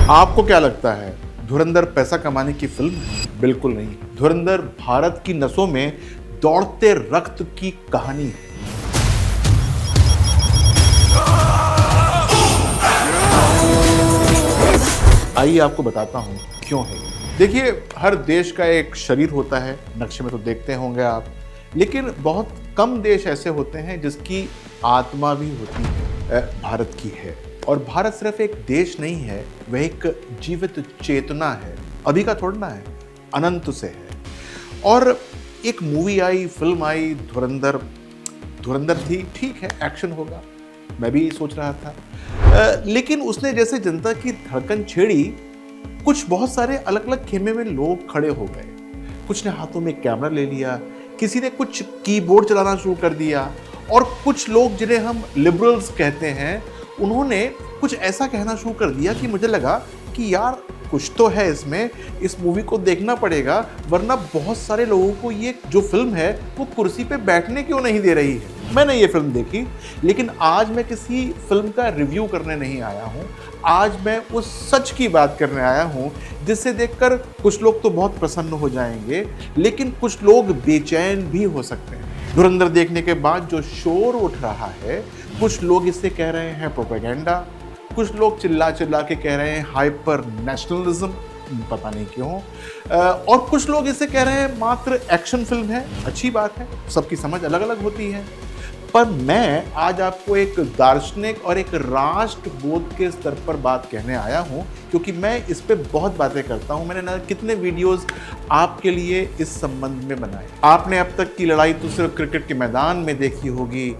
आपको क्या लगता है धुरंधर पैसा कमाने की फिल्म है? बिल्कुल नहीं। धुरंधर भारत की नसों में दौड़ते रक्त की कहानी है। आइए आपको बताता हूं क्यों है। देखिए, हर देश का एक शरीर होता है, नक्शे में तो देखते होंगे आप, लेकिन बहुत कम देश ऐसे होते हैं जिसकी आत्मा भी होती है। भारत की है। और भारत सिर्फ एक देश नहीं है, वह एक जीवित चेतना है। अभी का थोड़ा ना है, अनंत से है। और एक मूवी आई, फिल्म आई, धुरंधर थी, ठीक है, एक्शन होगा, मैं भी सोच रहा था। लेकिन उसने जैसे जनता की धड़कन छेड़ी, कुछ बहुत सारे अलग अलग खेमे में लोग खड़े हो गए। कुछ ने हाथों में कैमरा ले लिया, किसी ने कुछ कीबोर्ड चलाना शुरू कर दिया, और कुछ लोग जिन्हें हम लिबरल्स कहते हैं, उन्होंने कुछ ऐसा कहना शुरू कर दिया कि मुझे लगा कि यार कुछ तो है इसमें, इस मूवी को देखना पड़ेगा, वरना बहुत सारे लोगों को ये जो फिल्म है वो कुर्सी पे बैठने क्यों नहीं दे रही है। मैंने ये फिल्म देखी, लेकिन आज मैं किसी फिल्म का रिव्यू करने नहीं आया हूँ। आज मैं उस सच की बात करने आया हूँ जिसे देखकर कुछ लोग तो बहुत प्रसन्न हो जाएंगे, लेकिन कुछ लोग बेचैन भी हो सकते हैं। धुरंधर देखने के बाद जो शोर उठ रहा है, कुछ लोग इसे कह रहे हैं प्रोपेगेंडा, कुछ लोग चिल्ला चिल्ला के कह रहे हैं हाइपर नेशनलिज्म, पता नहीं क्यों, और कुछ लोग इसे कह रहे हैं मात्र एक्शन फिल्म है। अच्छी बात है, सबकी समझ अलग अलग होती है। पर मैं आज आपको एक दार्शनिक और एक राष्ट्रबोध के स्तर पर बात कहने आया हूँ, क्योंकि मैं इस पे बहुत बातें करता हूँ। मैंने कितने वीडियोस आपके लिए इस संबंध में बनाए। आपने अब तक की लड़ाई तो सिर्फ क्रिकेट के मैदान में देखी होगी,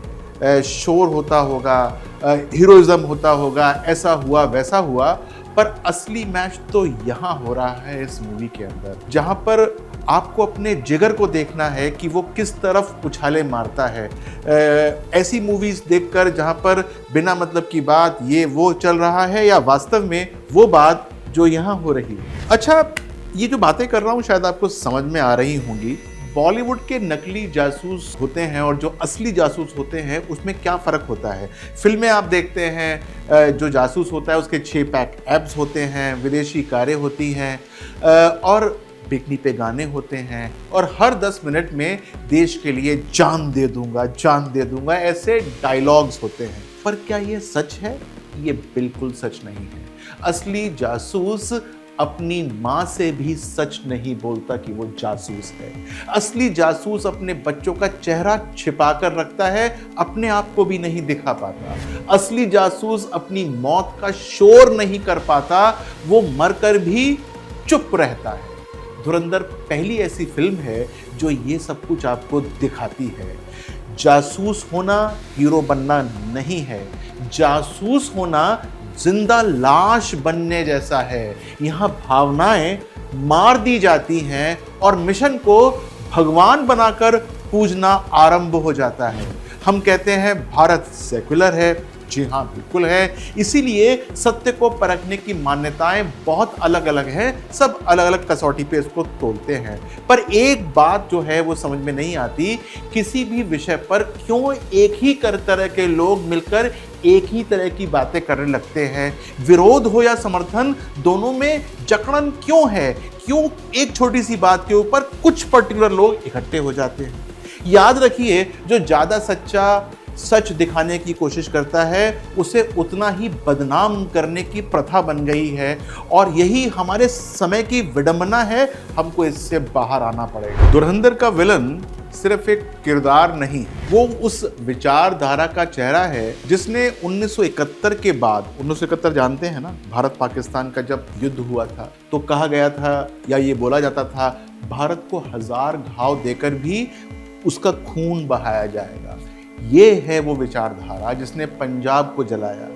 शोर होता होगा, हीरोइज्म होता होगा, ऐसा हुआ वैसा हुआ, पर असली मैच तो यहाँ हो रहा है इस मूवी के अंदर, जहाँ पर आपको अपने जिगर को देखना है कि वो किस तरफ उछाले मारता है। ऐसी मूवीज देखकर जहाँ पर बिना मतलब की बात ये वो चल रहा है, या वास्तव में वो बात जो यहाँ हो रही है। अच्छा, ये जो बातें कर रहा हूँ शायद आपको समझ में आ रही होंगी। बॉलीवुड के नकली जासूस होते हैं और जो असली जासूस होते हैं उसमें क्या फ़र्क होता है। फिल्में आप देखते हैं, जो जासूस होता है उसके 6 पैक एब्स होते हैं, विदेशी कारें होती हैं, और बिकनी पे गाने होते हैं, और हर 10 मिनट में देश के लिए जान दे दूंगा, ऐसे डायलॉग्स होते हैं। पर क्या ये सच है? ये बिल्कुल सच नहीं है। असली जासूस अपनी माँ से भी सच नहीं बोलता कि वो जासूस है। असली जासूस अपने बच्चों का चेहरा छिपा कर रखता है, अपने आप को भी नहीं दिखा पाता। असली जासूस अपनी मौत का शोर नहीं कर पाता, वो मरकर भी चुप रहता है। धुरंधर पहली ऐसी फिल्म है जो ये सब कुछ आपको दिखाती है। जासूस होना हीरो बनना नहीं है, जासूस होना जिंदा लाश बनने जैसा है। यहाँ भावनाएं मार दी जाती हैं और मिशन को भगवान बनाकर पूजना आरंभ हो जाता है। हम कहते हैं भारत सेक्युलर है, जी हाँ बिल्कुल है। इसीलिए सत्य को परखने की मान्यताएं बहुत अलग अलग हैं, सब अलग अलग कसौटी पे इसको तोलते हैं। पर एक बात जो है वो समझ में नहीं आती, किसी भी विषय पर क्यों एक ही तरह के लोग मिलकर एक ही तरह की बातें करने लगते हैं। विरोध हो या समर्थन, दोनों में जकड़न क्यों है? क्यों एक छोटी सी बात के ऊपर कुछ पर्टिकुलर लोग इकट्ठे हो जाते हैं? याद रखिए, जो ज्यादा सच दिखाने की कोशिश करता है उसे उतना ही बदनाम करने की प्रथा बन गई है, और यही हमारे समय की विडंबना है। हमको इससे बाहर आना पड़ेगा। धुरंधर का विलन सिर्फ एक किरदार नहीं, वो उस विचारधारा का चेहरा है जिसने 1971 के बाद, 1971 जानते हैं ना, भारत पाकिस्तान का जब युद्ध हुआ था, तो कहा गया था या ये बोला जाता था, भारत को 1000 घाव देकर भी उसका खून बहाया जाएगा। ये है वो विचारधारा जिसने पंजाब को जलाया,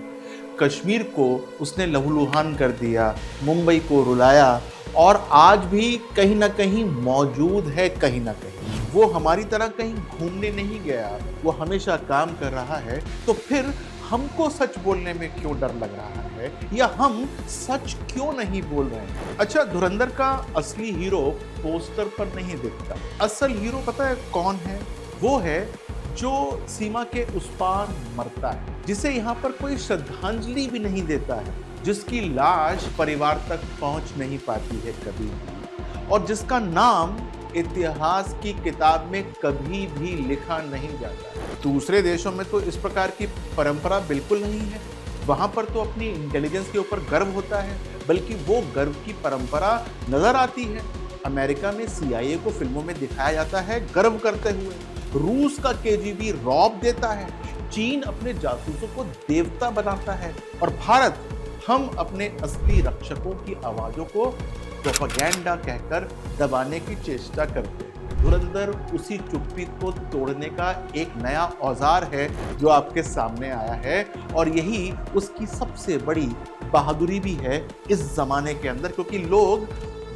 कश्मीर को उसने लहूलुहान कर दिया, मुंबई को रुलाया, और आज भी कहीं ना कहीं मौजूद है। कहीं ना कहीं वो हमारी तरह कहीं घूमने नहीं गया, वो हमेशा काम कर रहा है। तो फिर हमको सच बोलने में क्यों डर लग रहा है, या हम सच क्यों नहीं बोल रहे हैं? अच्छा, धुरंधर का असली हीरो पोस्टर पर नहीं दिखता। असल हीरो पता है कौन है? वो है जो सीमा के उस पार मरता है, जिसे यहाँ पर कोई श्रद्धांजलि भी नहीं देता है, जिसकी लाश परिवार तक पहुंच नहीं पाती है कभी भी, और जिसका नाम इतिहास की किताब में कभी भी लिखा नहीं जाता। दूसरे देशों में तो इस प्रकार की परंपरा बिल्कुल नहीं है। वहां पर तो अपनी इंटेलिजेंस के ऊपर गर्व होता है, बल्कि वो गर्व की परंपरा नजर आती है। अमेरिका में CIA को फिल्मों में दिखाया जाता है गर्व करते हुए, रूस का KGB रौब देता है, चीन अपने जासूसों को देवता बनाता है, और भारत हम अपने असली रक्षकों की आवाजों को प्रोपेगेंडा कहकर दबाने की चेष्टा करते हैं। धुरंधर उसी चुप्पी को तोड़ने का एक नया औजार है जो आपके सामने आया है, और यही उसकी सबसे बड़ी बहादुरी भी है इस जमाने के अंदर, क्योंकि लोग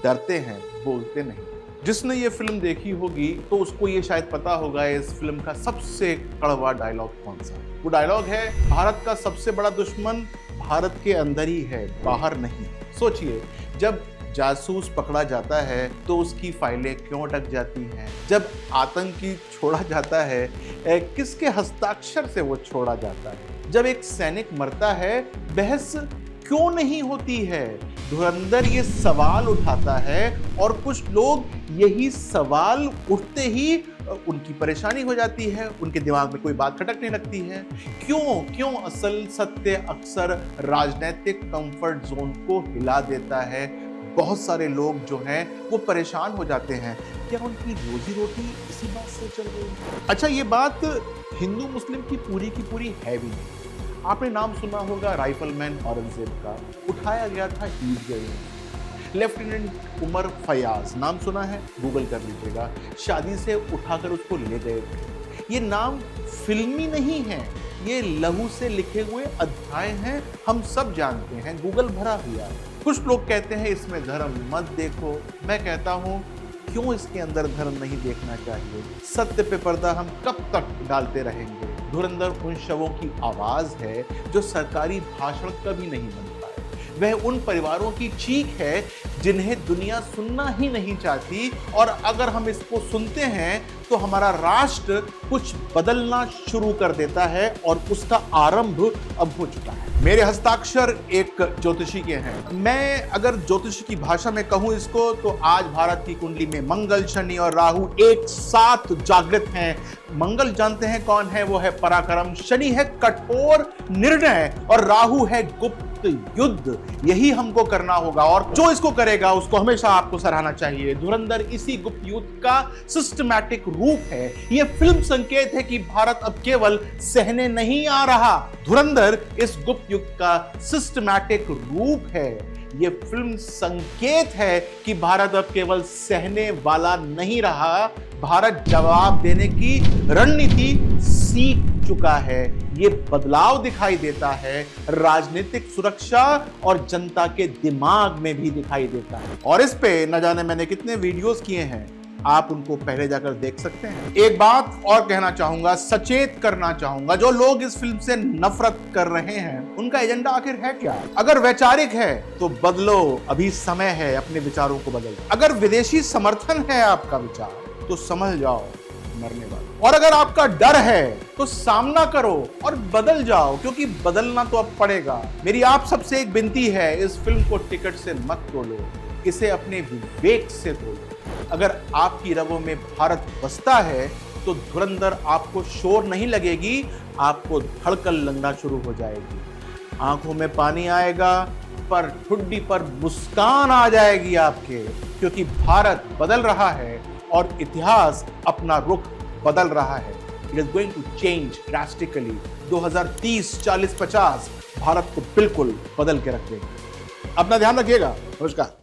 डरते हैं, बोलते नहीं। जिसने ये फिल्म देखी होगी तो उसको ये शायद पता होगा इस फिल्म का सबसे कड़वा डायलॉग कौन सा है। वो डायलॉग है, भारत का सबसे बड़ा दुश्मन भारत के अंदर ही है, बाहर नहीं। सोचिए, जब जासूस पकड़ा जाता है तो उसकी फाइलें क्यों अटक जाती हैं? जब आतंकी छोड़ा जाता है, किसके हस्ताक्षर से वो छोड़ा जाता है? जब एक सैनिक मरता है, बहस क्यों नहीं होती है? धुरंधर ये सवाल उठाता है, और कुछ लोग यही सवाल उठते ही उनकी परेशानी हो जाती है, उनके दिमाग में कोई बात खटकने लगती है। क्यों असल सत्य अक्सर राजनीतिक कंफर्ट जोन को हिला देता है। बहुत सारे लोग जो हैं वो परेशान हो जाते हैं, क्या उनकी रोजी रोटी इसी बात से चल रही है? अच्छा, ये बात हिंदू मुस्लिम की पूरी है भी नहीं। आपने नाम सुना होगा राइफलमैन औरंगजेब का, उठाया गया था ईदगाह में। लेफ्टिनेंट उमर फयाज, नाम सुना है? गूगल कर लीजिएगा। शादी से उठाकर उसको ले गए थे। ये नाम फिल्मी नहीं है, ये लहू से लिखे हुए अध्याय हैं, हम सब जानते हैं, गूगल भरा हुआ है। कुछ लोग कहते हैं इसमें धर्म मत देखो, मैं कहता हूं क्यों इसके अंदर धर्म नहीं देखना चाहिए? सत्य पे पर्दा हम कब तक डालते रहेंगे? धुरंधर उन शवों की आवाज है जो सरकारी भाषण कभी नहीं बनता है। वह उन परिवारों की चीख है जिन्हें दुनिया सुनना ही नहीं चाहती, और अगर हम इसको सुनते हैं तो हमारा राष्ट्र कुछ बदलना शुरू कर देता है, और उसका आरंभ अब हो चुका है। मेरे हस्ताक्षर एक ज्योतिषी के हैं। मैं अगर ज्योतिष की भाषा में कहूं इसको, तो आज भारत की कुंडली में मंगल, शनि और राहु एक साथ जागृत हैं। मंगल जानते हैं कौन है? वो है पराक्रम, शनि है कठोर निर्णय, और राहु है गुप्त युद्ध। यही हमको करना होगा, और जो इसको करेगा उसको हमेशा आपको सराहना चाहिए। धुरंधर इसी गुप्त युद्ध का सिस्टमैटिक रूप है। यह फिल्म संकेत है कि भारत अब केवल सहने नहीं आ रहा। धुरंधर इस गुप्त युद्ध का सिस्टमैटिक रूप है। यह फिल्म संकेत है कि भारत अब केवल सहने वाला नहीं रहा, भारत जवाब देने की रणनीति सीख चुका है। ये बदलाव दिखाई देता है राजनीतिक सुरक्षा और जनता के दिमाग में भी दिखाई देता है। और इस पे न जाने मैंने कितने वीडियोस किए हैं, आप उनको पहले जाकर देख सकते हैं। एक बात और कहना चाहूंगा, सचेत करना चाहूंगा, जो लोग इस फिल्म से नफरत कर रहे हैं उनका एजेंडा आखिर है क्या? अगर वैचारिक है तो बदलो, अभी समय है अपने विचारों को बदलो। अगर विदेशी समर्थन है आपका विचार तो समझ जाओ मरने वाला, और अगर आपका डर है तो सामना करो और बदल जाओ, क्योंकि बदलना तो अब पड़ेगा। मेरी आप सबसे एक विनती है, इस फिल्म को टिकट से मत तोड़ो, इसे अपने विवेक से तोड़ो। अगर आपकी रगों में भारत बसता है तो धुरंधर आपको शोर नहीं लगेगी, आपको धड़कन लगना शुरू हो जाएगी, आंखों में पानी आएगा, पर ठुड्डी पर मुस्कान आ जाएगी आपके, क्योंकि भारत बदल रहा है और इतिहास अपना रुख बदल रहा है। It is going to change drastically. 2030, 40, 50 Bharat को बिल्कुल बदल के रख देगा। अपना ध्यान रखिएगा। नमस्कार।